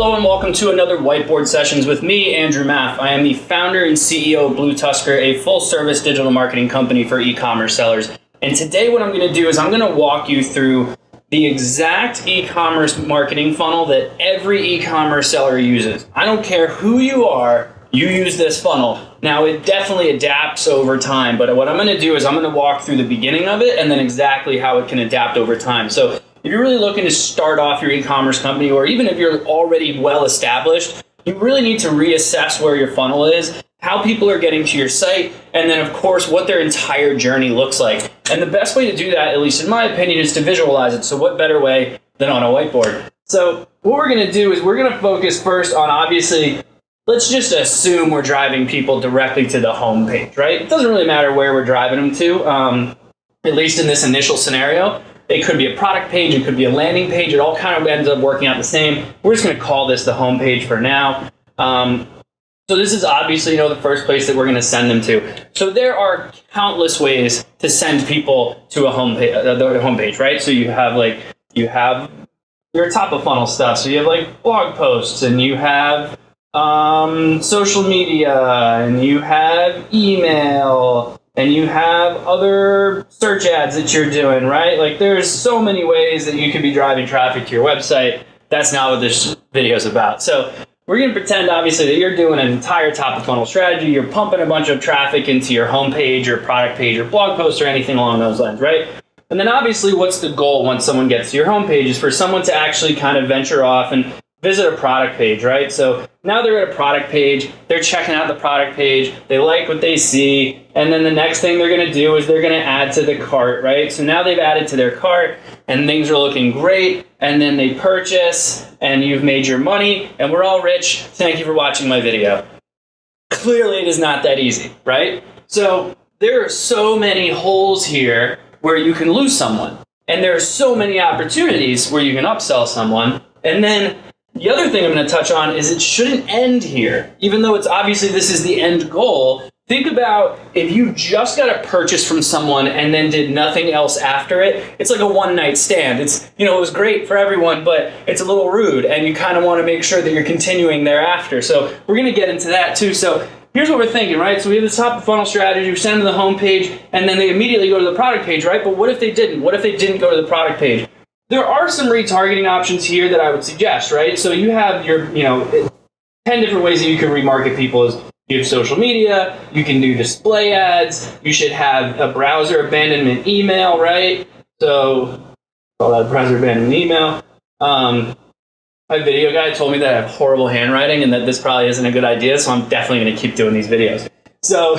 Hello and welcome to another Whiteboard Sessions with me, Andrew Maff. I am the founder and CEO of BlueTuskr, a full-service digital marketing company for e-commerce sellers. And today what I'm going to do is I'm going to walk you through the exact e-commerce marketing funnel that every e-commerce seller uses. I don't care who you are, you use this funnel. Now it definitely adapts over time, but what I'm going to do is I'm going to walk through the beginning of it and then exactly how it can adapt over time. So if you're really looking to start off your e-commerce company, or even if you're already well established, you really need to reassess where your funnel is, how people are getting to your site, and then of course what their entire journey looks like. And the best way to do that, at least in my opinion, is to visualize it. So what better way than on a whiteboard? So what we're going to do is we're going to focus first on, obviously, let's just assume we're driving people directly to the home page, right? It doesn't really matter where we're driving them to, at least in this initial scenario. It could be a product page, it could be a landing page, it all kind of ends up working out the same. We're just going to call this the home page for now. So this is obviously, the first place that we're going to send them to. So there are countless ways to send people to a home page, right? So you have your top of funnel stuff. So you have blog posts, and you have social media, and you have email, and you have other search ads that you're doing, right? There's so many ways that you could be driving traffic to your website. That's not what this video is about. So we're going to pretend, obviously, that you're doing an entire top of funnel strategy. You're pumping a bunch of traffic into your homepage or product page or blog post or anything along those lines, right? And then obviously, what's the goal once someone gets to your homepage is for someone to actually kind of venture off and visit a product page, right? So now they're at a product page, they're checking out the product page, they like what they see, and then the next thing they're going to do is they're going to add to the cart, right? So now they've added to their cart, and things are looking great, and then they purchase, and you've made your money, and we're all rich. Thank you for watching my video. Clearly, it is not that easy, right? So there are so many holes here where you can lose someone, and there are so many opportunities where you can upsell someone, and then the other thing I'm going to touch on is it shouldn't end here. Even though it's obviously this is the end goal, think about if you just got a purchase from someone and then did nothing else after it. It's like a one-night stand. It was great for everyone, but it's a little rude, and you kind of want to make sure that you're continuing thereafter. So we're going to get into that too. So here's what we're thinking, right? So we have this top of funnel strategy, we send them to the home page, and then they immediately go to the product page, right? But what if they didn't? What if they didn't go to the product page? There are some retargeting options here that I would suggest, right? So you have your, 10 different ways that you can remarket people. Is you have social media, you can do display ads, you should have a browser abandonment email, right? So call that browser abandonment email. My video guy told me that I have horrible handwriting and that this probably isn't a good idea, so I'm definitely going to keep doing these videos. So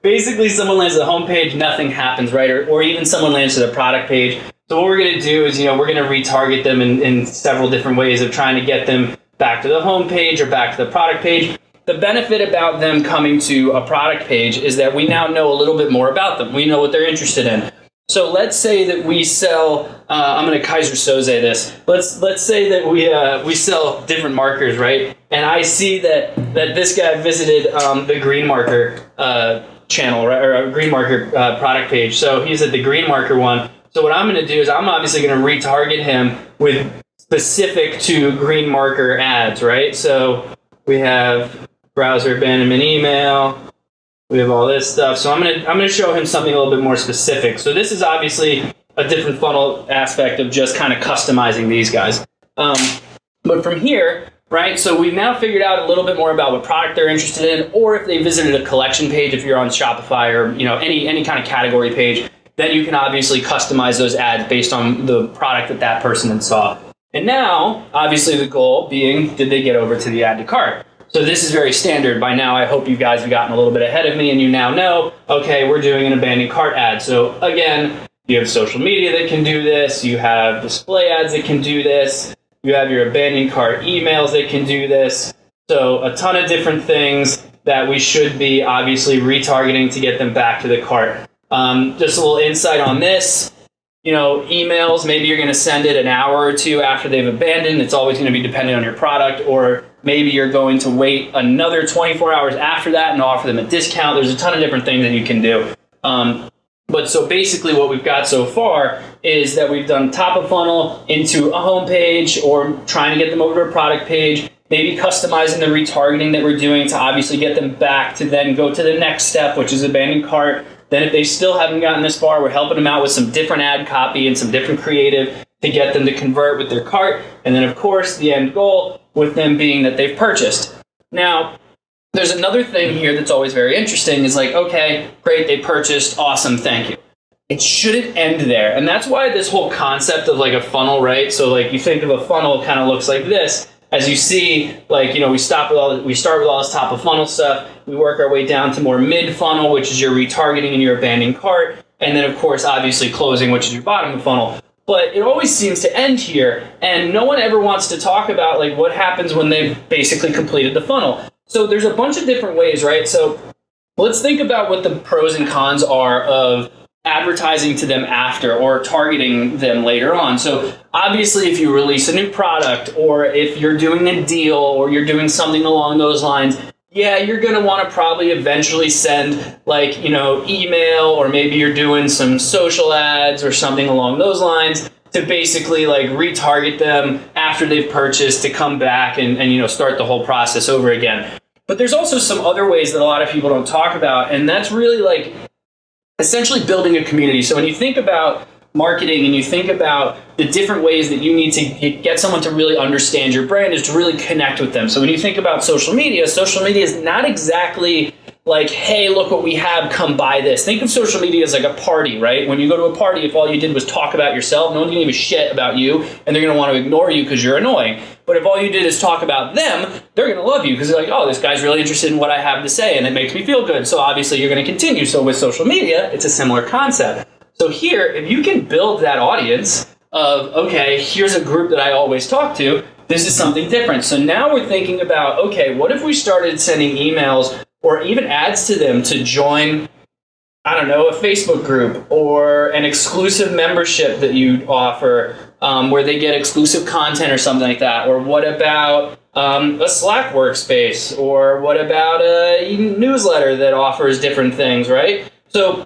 basically someone lands at the home page, nothing happens, right? Or even someone lands to the product page. So what we're going to do is, we're going to retarget them in several different ways of trying to get them back to the home page or back to the product page. The benefit about them coming to a product page is that we now know a little bit more about them. We know what they're interested in. So let's say that we sell, I'm going to Kaiser Soze this. Let's say that we sell different markers, right? And I see that this guy visited the green marker channel, right? Or a green marker product page. So he's at the green marker one. So what I'm going to do is I'm obviously going to retarget him with specific to green marker ads, right? So we have browser abandonment email, we have all this stuff. So I'm going to show him something a little bit more specific. So this is obviously a different funnel aspect of just kind of customizing these guys. But from here, right? So we've now figured out a little bit more about what product they're interested in, or if they visited a collection page, if you're on Shopify or any kind of category page. Then you can obviously customize those ads based on the product that person had saw. And now, obviously the goal being, did they get over to the add to cart? So this is very standard. By now, I hope you guys have gotten a little bit ahead of me and you now know, okay, we're doing an abandoned cart ad. So again, you have social media that can do this. You have display ads that can do this. You have your abandoned cart emails that can do this. So a ton of different things that we should be obviously retargeting to get them back to the cart. Just a little insight on this, emails, maybe you're going to send it an hour or two after they've abandoned. It's always going to be dependent on your product, or maybe you're going to wait another 24 hours after that and offer them a discount. There's a ton of different things that you can do. But so basically what we've got so far is that we've done top of funnel into a home page, or trying to get them over to a product page, maybe customizing the retargeting that we're doing to obviously get them back to then go to the next step, which is abandoned cart. Then if they still haven't gotten this far, we're helping them out with some different ad copy and some different creative to get them to convert with their cart. And then of course the end goal with them being that they've purchased. Now, there's another thing here that's always very interesting is like, okay, great, they purchased, awesome, thank you. It shouldn't end there. And that's why this whole concept of like a funnel, right? So like you think of a funnel, kind of looks like this. As you see, like, we start with all this top of funnel stuff. We work our way down to more mid funnel, which is your retargeting and your abandoned cart. And then of course, obviously closing, which is your bottom of the funnel. But it always seems to end here. And no one ever wants to talk about like what happens when they've basically completed the funnel. So there's a bunch of different ways, right? So let's think about what the pros and cons are of advertising to them after or targeting them later on. So obviously if you release a new product, or if you're doing a deal, or you're doing something along those lines, yeah, you're going to want to probably eventually send like, email, or maybe you're doing some social ads or something along those lines to basically like retarget them after they've purchased to come back and start the whole process over again. But there's also some other ways that a lot of people don't talk about, and that's really like essentially building a community. So when you think about marketing and you think about the different ways that you need to get someone to really understand your brand, is to really connect with them. So when you think about social media is not exactly like, hey, look what we have, come buy this. Think of social media as like a party, right? When you go to a party, if all you did was talk about yourself, no one's gonna give a shit about you, and they're gonna want to ignore you because you're annoying. But if all you did is talk about them, they're gonna love you because they're like, oh, this guy's really interested in what I have to say, and it makes me feel good. So obviously you're gonna continue. So with social media, it's a similar concept. So here, if you can build that audience of, okay, here's a group that I always talk to, this is something different. So now we're thinking about, okay, what if we started sending emails or even ads to them to join, I don't know, a Facebook group or an exclusive membership that you offer where they get exclusive content or something like that? Or what about a Slack workspace? Or what about a newsletter that offers different things, right? So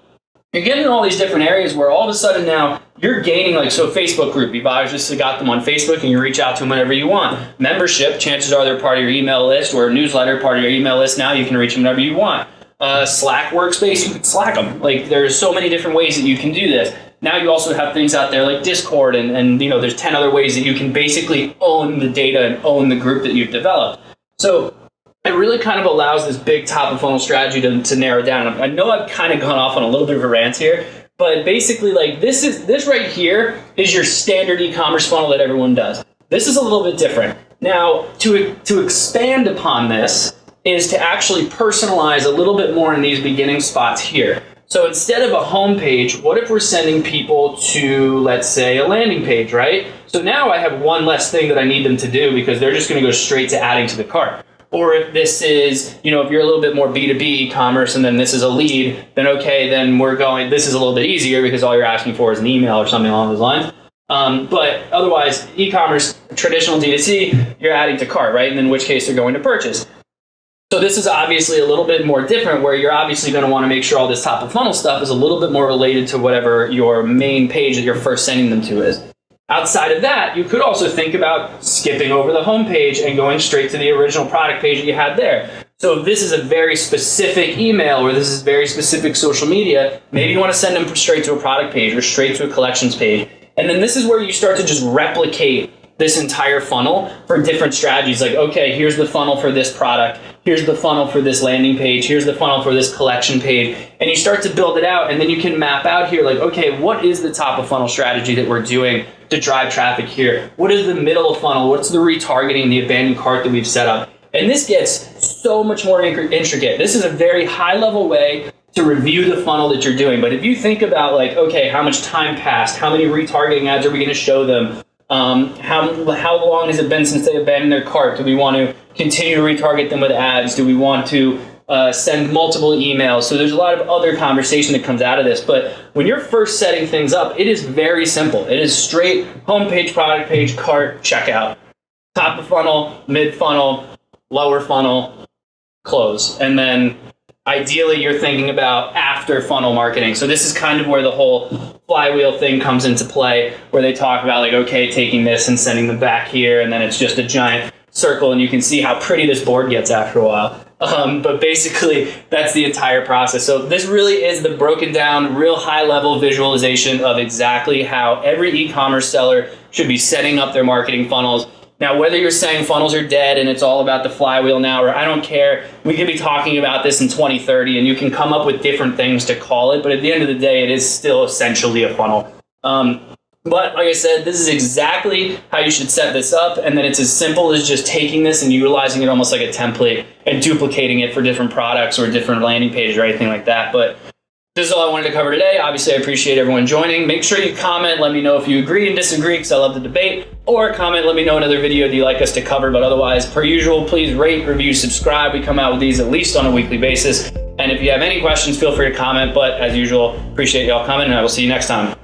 you're getting all these different areas where all of a sudden now you're gaining, like, so Facebook group, you've obviously got them on Facebook and you reach out to them whenever you want. Membership, chances are they're part of your email list, or a newsletter, part of your email list. Now you can reach them whenever you want. Slack workspace, you can Slack them. Like, there's so many different ways that you can do this. Now you also have things out there like Discord and there's 10 other ways that you can basically own the data and own the group that you've developed. So it really kind of allows this big top of funnel strategy to narrow down. I know I've kind of gone off on a little bit of a rant here, but basically, like, this right here is your standard e-commerce funnel that everyone does. This is a little bit different. Now, to expand upon this is to actually personalize a little bit more in these beginning spots here. So instead of a home page, what if we're sending people to, let's say, a landing page, right? So now I have one less thing that I need them to do because they're just going to go straight to adding to the cart. Or if this is, if you're a little bit more B2B e-commerce and then this is a lead, then okay, then this is a little bit easier because all you're asking for is an email or something along those lines. But otherwise, e-commerce, traditional D2C, you're adding to cart, right? And in which case they're going to purchase. So this is obviously a little bit more different, where you're obviously going to want to make sure all this top of funnel stuff is a little bit more related to whatever your main page that you're first sending them to is. Outside of that, you could also think about skipping over the home page and going straight to the original product page that you had there. So if this is a very specific email or this is very specific social media, maybe you want to send them straight to a product page or straight to a collections page. And then this is where you start to just replicate this entire funnel for different strategies. Like, okay, here's the funnel for this product. Here's the funnel for this landing page. Here's the funnel for this collection page. And you start to build it out, and then you can map out here, like, okay, what is the top of funnel strategy that we're doing to drive traffic here? What is the middle of funnel? What's the retargeting, the abandoned cart that we've set up? And this gets so much more intricate. This is a very high level way to review the funnel that you're doing. But if you think about, like, okay, how much time passed? How many retargeting ads are we going to show them? How long has it been since they abandoned their cart? Do we want to continue to retarget them with ads? Do we want to send multiple emails? So there's a lot of other conversation that comes out of this. But when you're first setting things up, it is very simple. It is straight homepage, product page, cart, checkout. Top of funnel, mid funnel, lower funnel, close. And then ideally you're thinking about after after funnel marketing. So this is kind of where the whole flywheel thing comes into play, where they talk about like, okay, taking this and sending them back here, and then it's just a giant circle, and you can see how pretty this board gets after a while. But basically, that's the entire process. So this really is the broken down, real high level visualization of exactly how every e-commerce seller should be setting up their marketing funnels. Now, whether you're saying funnels are dead and it's all about the flywheel now, or I don't care, we could be talking about this in 2030 and you can come up with different things to call it, but at the end of the day, it is still essentially a funnel. But like I said, this is exactly how you should set this up, and then it's as simple as just taking this and utilizing it almost like a template and duplicating it for different products or different landing pages or anything like that. But this is all I wanted to cover today. Obviously, I appreciate everyone joining. Make sure you comment. Let me know if you agree and disagree, because I love the debate. Or comment, let me know another video that you'd like us to cover. But otherwise, per usual, please rate, review, subscribe. We come out with these at least on a weekly basis. And if you have any questions, feel free to comment. But as usual, appreciate y'all coming, and I will see you next time.